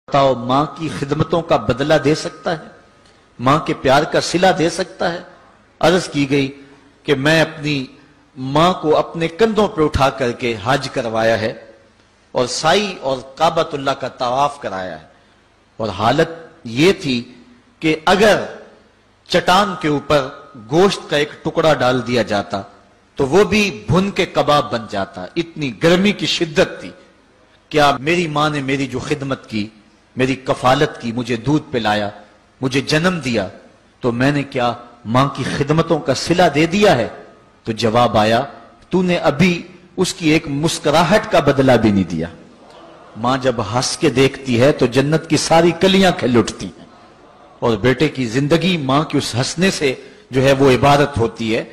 بتاؤ ماں کی خدمتوں کا بدلہ دے سکتا ہے؟ ماں کے پیار کا صلہ دے سکتا ہے؟ عرض کی گئی کہ میں اپنی ماں کو اپنے کندھوں پہ اٹھا کر کے حج کروایا ہے اور سائی اور کعبۃ اللہ کا طواف کرایا ہے، اور حالت یہ تھی کہ اگر چٹان کے اوپر گوشت کا ایک ٹکڑا ڈال دیا جاتا تو وہ بھی بھن کے کباب بن جاتا، اتنی گرمی کی شدت تھی۔ کیا میری ماں نے میری جو خدمت کی، میری کفالت کی، مجھے دودھ پلایا، مجھے جنم دیا، تو میں نے کیا ماں کی خدمتوں کا صلہ دے دیا ہے؟ تو جواب آیا، تو نے ابھی اس کی ایک مسکراہٹ کا بدلہ بھی نہیں دیا۔ ماں جب ہنس کے دیکھتی ہے تو جنت کی ساری کلیاں کھل اٹھتی ہیں، اور بیٹے کی زندگی ماں کے اس ہنسنے سے جو ہے وہ عبارت ہوتی ہے۔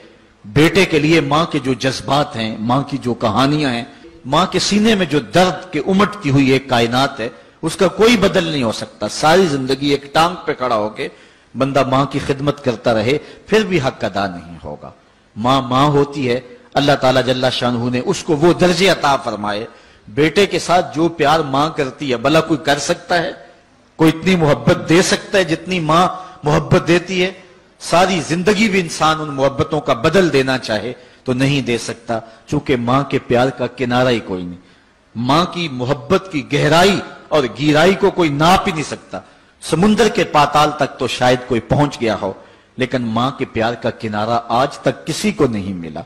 بیٹے کے لیے ماں کے جو جذبات ہیں، ماں کی جو کہانیاں ہیں، ماں کے سینے میں جو درد کے امٹتی ہوئی ایک کائنات ہے، اس کا کوئی بدل نہیں ہو سکتا۔ ساری زندگی ایک ٹانگ پہ کھڑا ہو کے بندہ ماں کی خدمت کرتا رہے پھر بھی حق ادا نہیں ہوگا۔ ماں ماں ہوتی ہے، اللہ تعالیٰ جل شانہ نے اس کو وہ درجے عطا فرمائے۔ بیٹے کے ساتھ جو پیار ماں کرتی ہے بھلا کوئی کر سکتا ہے؟ کوئی اتنی محبت دے سکتا ہے جتنی ماں محبت دیتی ہے؟ ساری زندگی بھی انسان ان محبتوں کا بدل دینا چاہے تو نہیں دے سکتا، چونکہ ماں کے پیار کا کنارہ ہی کوئی نہیں۔ ماں کی محبت کی گہرائی اور گہرائی کو کوئی ناپ ہی نہیں سکتا۔ سمندر کے پاتال تک تو شاید کوئی پہنچ گیا ہو، لیکن ماں کے پیار کا کنارہ آج تک کسی کو نہیں ملا۔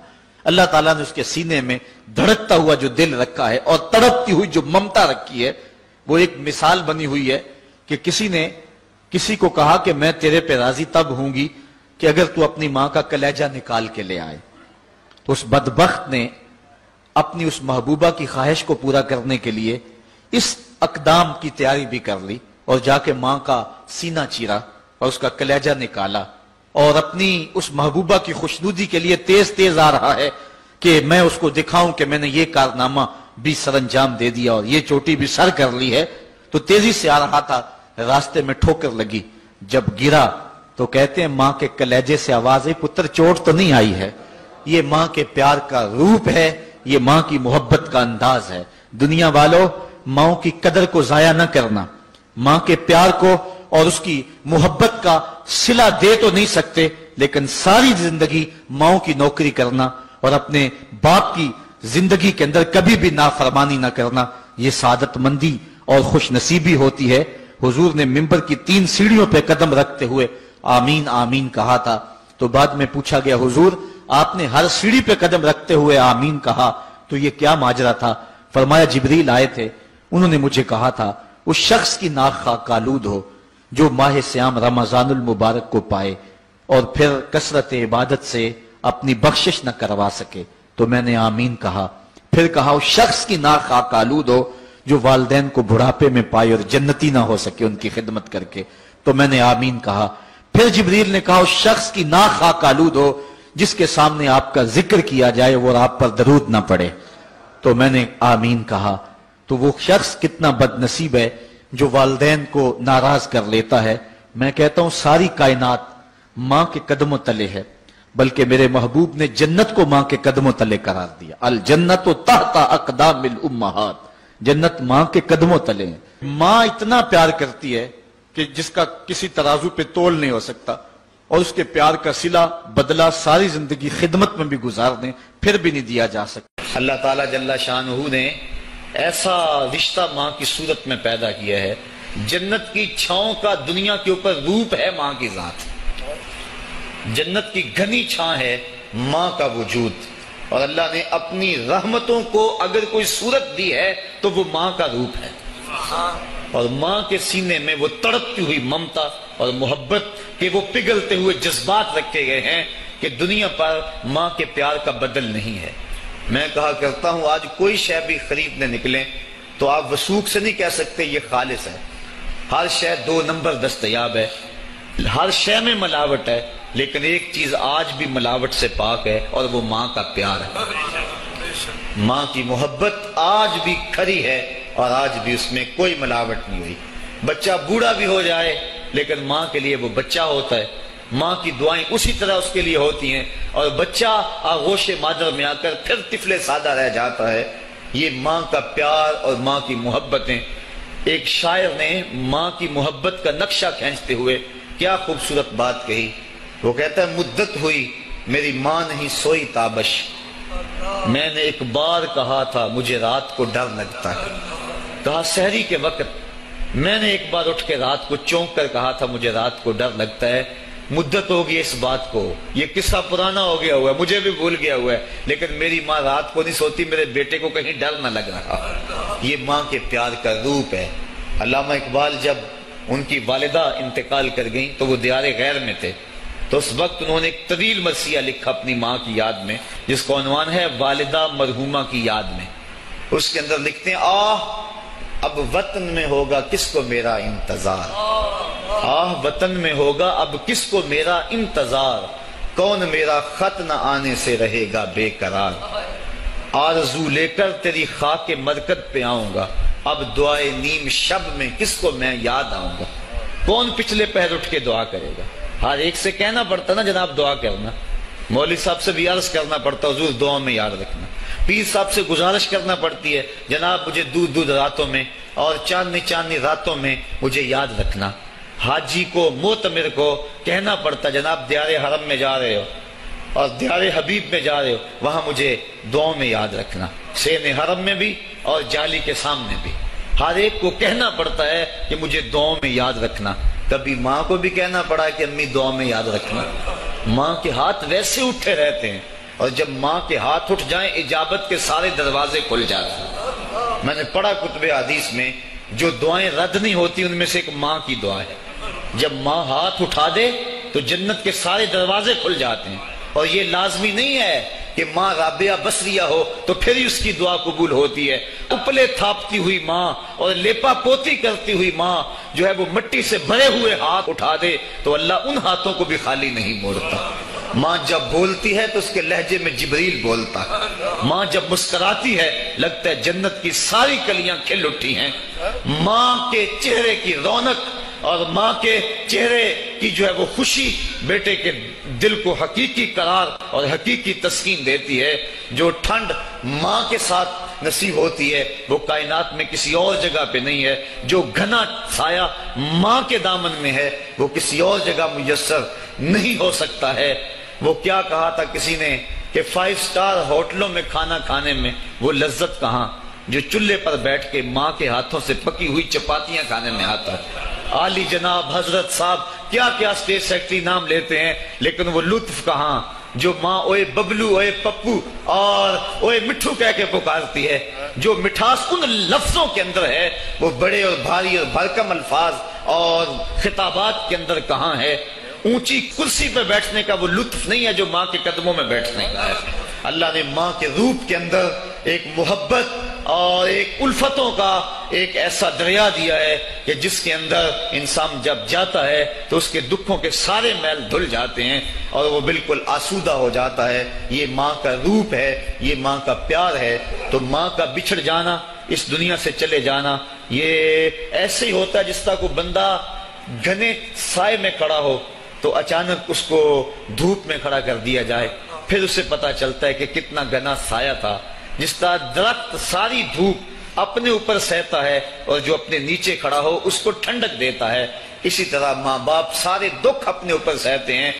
اللہ تعالیٰ نے اس کے سینے میں دھڑکتا ہوا جو دل رکھا ہے اور تڑپتی ہوئی جو ممتا رکھی ہے، وہ ایک مثال بنی ہوئی ہے کہ کسی نے کسی کو کہا کہ میں تیرے پہ راضی تب ہوں گی کہ اگر تو اپنی ماں کا کلیجہ نکال کے لے آئے۔ تو اس بدبخت نے اپنی اس محبوبہ کی خواہش کو پورا کرنے کے لیے اس اقدام کی تیاری بھی کر لی، اور جا کے ماں کا سینہ چیرا اور اس کا کلیجہ نکالا، اور اپنی اس محبوبہ کی خوشنودی کے لیے تیز تیز آ رہا ہے کہ میں اس کو دکھاؤں کہ میں نے یہ کارنامہ بھی سر انجام دے دیا اور یہ چوٹی بھی سر کر لی ہے۔ تو تیزی سے آ رہا تھا، راستے میں ٹھوکر لگی، جب گرا تو کہتے ہیں ماں کے کلیجے سے آواز ہے، پتر چوٹ تو نہیں آئی ہے؟ یہ ماں کے پیار کا روپ ہے، یہ ماں کی محبت کا انداز ہے۔ دنیا والوں، ماں کی قدر کو ضائع نہ کرنا، ماں کے پیار کو اور اس کی محبت کا صلہ دے تو نہیں سکتے، لیکن ساری زندگی ماں کی نوکری کرنا اور اپنے باپ کی زندگی کے اندر کبھی بھی نافرمانی نہ کرنا، یہ سعادت مندی اور خوش نصیبی ہوتی ہے۔ حضور نے منبر کی 3 سیڑھیوں پہ قدم رکھتے ہوئے آمین آمین کہا تھا، تو بعد میں پوچھا گیا حضور آپ نے ہر سیڑھی پہ قدم رکھتے ہوئے آمین کہا، تو یہ کیا ماجرا تھا؟ فرمایا جبریل آئے تھے، انہوں نے مجھے کہا تھا اس شخص کی ناک خاک آلود ہو جو ماہ سیام رمضان المبارک کو پائے اور پھر کثرت عبادت سے اپنی بخشش نہ کروا سکے، تو میں نے آمین کہا۔ پھر کہا اس شخص کی ناک خاک آلود ہو جو والدین کو بڑھاپے میں پائے اور جنتی نہ ہو سکے ان کی خدمت کر کے، تو میں نے آمین کہا۔ پھر جبریل نے کہا اس شخص کی ناک خاک آلود ہو جس کے سامنے آپ کا ذکر کیا جائے اور آپ پر درود نہ پڑے، تو میں نے آمین کہا۔ تو وہ شخص کتنا بد نصیب ہے جو والدین کو ناراض کر لیتا ہے۔ میں کہتا ہوں ساری کائنات ماں کے قدموں تلے ہے، بلکہ میرے محبوب نے جنت کو ماں کے قدموں تلے قرار دیا۔ الجنت تحت اقدام الامہات، جنت ماں کے قدموں تلے ہیں۔ ماں اتنا پیار کرتی ہے کہ جس کا کسی ترازو پہ تول نہیں ہو سکتا، اور اس کے پیار کا صلہ بدلہ ساری زندگی خدمت میں بھی گزار دیں پھر بھی نہیں دیا جا سکتا۔ اللہ تعالیٰ جل شانہ نے ایسا رشتہ ماں کی صورت میں پیدا کیا ہے، جنت کی چھاؤں کا دنیا کے اوپر روپ ہے ماں کی ذات، جنت کی گھنی چھاں ہے ماں کا وجود، اور اللہ نے اپنی رحمتوں کو اگر کوئی صورت دی ہے تو وہ ماں کا روپ ہے، اور ماں کے سینے میں وہ تڑپتی ہوئی ممتا اور محبت کے وہ پگھلتے ہوئے جذبات رکھے گئے ہیں کہ دنیا پر ماں کے پیار کا بدل نہیں ہے۔ میں کہا کرتا ہوں آج کوئی شے بھی خریدنے نکلیں تو آپ وثوق سے نہیں کہہ سکتے یہ خالص ہے، ہر شے 2 نمبر دستیاب ہے، ہر شے میں ملاوٹ ہے، لیکن ایک چیز آج بھی ملاوٹ سے پاک ہے اور وہ ماں کا پیار ہے۔ ماں کی محبت آج بھی کھری ہے اور آج بھی اس میں کوئی ملاوٹ نہیں ہوئی۔ بچہ بوڑھا بھی ہو جائے لیکن ماں کے لیے وہ بچہ ہوتا ہے، ماں کی دعائیں اسی طرح اس کے لیے ہوتی ہیں، اور بچہ آغوش مادر میں آ کر پھر طفل سادہ رہ جاتا ہے۔ یہ ماں کا پیار اور ماں کی محبتیں ایک شاعر نے ماں کی محبت کا نقشہ کھینچتے ہوئے کیا خوبصورت بات کہی. وہ کہتا ہے مدت ہوئی میری ماں نہیں سوئی تابش، میں نے ایک بار کہا تھا مجھے رات کو ڈر لگتا ہے. کہا سحری کے وقت میں نے ایک بار اٹھ کے رات کو چونک کر کہا تھا مجھے رات کو ڈر لگتا ہے. مدت ہوگی اس بات کو، یہ قصہ پرانا ہو گیا ہوا ہے، مجھے بھی بھول گیا ہوا ہے، لیکن میری ماں رات کو نہیں سوتی، میرے بیٹے کو کہیں ڈر نہ لگ رہا. یہ ماں کے پیار کا روپ ہے. علامہ اقبال جب ان کی والدہ انتقال کر گئیں تو وہ دیار غیر میں تھے، تو اس وقت انہوں نے ایک طویل مرثیہ لکھا اپنی ماں کی یاد میں، جس کا عنوان ہے والدہ مرحومہ کی یاد میں. اس کے اندر لکھتے ہیں آہ اب وطن میں ہوگا کس کو میرا انتظار، آہ وطن میں ہوگا اب کس کو میرا انتظار، کون میرا خط نہ آنے سے رہے گا بے قرار، آرزو لے کر تیری خاک مرکت پہ آؤں گا، اب دعائے نیم شب میں کس کو میں یاد آؤں گا. کون پچھلے پہر اٹھ کے دعا کرے گا؟ ہر ایک سے کہنا پڑتا نا جناب دعا کرنا، مولوی صاحب سے بھی عرض کرنا پڑتا حضور دعا میں یاد رکھنا، پیر صاحب سے گزارش کرنا پڑتی ہے جناب مجھے دودھ راتوں میں اور چاندنی راتوں میں مجھے یاد رکھنا. حاجی کو معتمر کو کہنا پڑتا جناب دیار حرم میں جا رہے ہو اور دیار حبیب میں جا رہے ہو، وہاں مجھے دعاؤں میں یاد رکھنا، سین حرم میں بھی اور جالی کے سامنے بھی. ہر ایک کو کہنا پڑتا ہے کہ مجھے دعاؤں میں یاد رکھنا. کبھی ماں کو بھی کہنا پڑا کہ امی دعاؤں میں یاد رکھنا. ماں کے ہاتھ ویسے اٹھے رہتے ہیں، اور جب ماں کے ہاتھ اٹھ جائیں اجابت کے سارے دروازے کھل جاتے ہیں. میں نے پڑھا کتب حدیث میں جو دعائیں رد نہیں ہوتی ان میں سے ایک ماں کی دعا ہے. جب ماں ہاتھ اٹھا دے تو جنت کے سارے دروازے کھل جاتے ہیں. اور یہ لازمی نہیں ہے کہ ماں رابعہ بصریہ ہو تو پھر ہی اس کی دعا قبول ہوتی ہے. اپلے تھاپتی ہوئی ماں اور لیپا پوتی کرتی ہوئی ماں جو ہے وہ مٹی سے بھرے ہوئے ہاتھ اٹھا دے تو اللہ ان ہاتھوں کو بھی خالی نہیں موڑتا. ماں جب بولتی ہے تو اس کے لہجے میں جبریل بولتا ہے. ماں جب مسکراتی ہے لگتا ہے جنت کی ساری کلیاں کھل اٹھی ہیں. ماں کے چہرے کی رونق اور ماں کے چہرے کی جو ہے وہ خوشی بیٹے کے دل کو حقیقی قرار اور حقیقی تسکین دیتی ہے. جو ٹھنڈ ماں کے ساتھ نصیب ہوتی ہے وہ کائنات میں کسی اور جگہ پہ نہیں ہے. جو گھنا سایہ ماں کے دامن میں ہے وہ کسی اور جگہ میسر نہیں ہو سکتا ہے. وہ کیا کہا تھا کسی نے کہ 5 سٹار ہوٹلوں میں کھانا کھانے میں وہ لذت کہاں جو چولہے پر بیٹھ کے ماں کے ہاتھوں سے پکی ہوئی چپاتیاں کھانے میں آتا ہے. عالی جناب حضرت صاحب کیا کیا اسٹیٹ سیکرٹری نام لیتے ہیں، لیکن وہ لطف کہاں جو ماں اوئے ببلو اوئے پپو اور اوئے مٹھو کہہ کے پکارتی ہے. جو مٹھاس ان لفظوں کے اندر ہے وہ بڑے اور بھاری اور بھرکم الفاظ اور خطابات کے اندر کہاں ہے. اونچی کرسی پہ بیٹھنے کا وہ لطف نہیں ہے جو ماں کے قدموں میں بیٹھنے کا ہے. اللہ نے ماں کے روپ کے اندر ایک محبت اور ایک الفتوں کا ایک ایسا دریا دیا ہے کہ جس کے اندر انسان جب جاتا ہے تو اس کے دکھوں کے سارے میل دھل جاتے ہیں اور وہ بالکل آسودہ ہو جاتا ہے. یہ ماں کا روپ ہے، یہ ماں کا پیار ہے. تو ماں کا بچھڑ جانا، اس دنیا سے چلے جانا، یہ ایسے ہی ہوتا ہے جس طرح کوئی بندہ گھنے سائے میں کھڑا ہو تو اچانک اس کو دھوپ میں کھڑا کر دیا جائے، پھر اسے پتا چلتا ہے کہ کتنا گھنا سایہ تھا. جس طرح درخت ساری دھوپ اپنے اوپر سہتا ہے اور جو اپنے نیچے کھڑا ہو اس کو ٹھنڈک دیتا ہے، اسی طرح ماں باپ سارے دکھ اپنے اوپر سہتے ہیں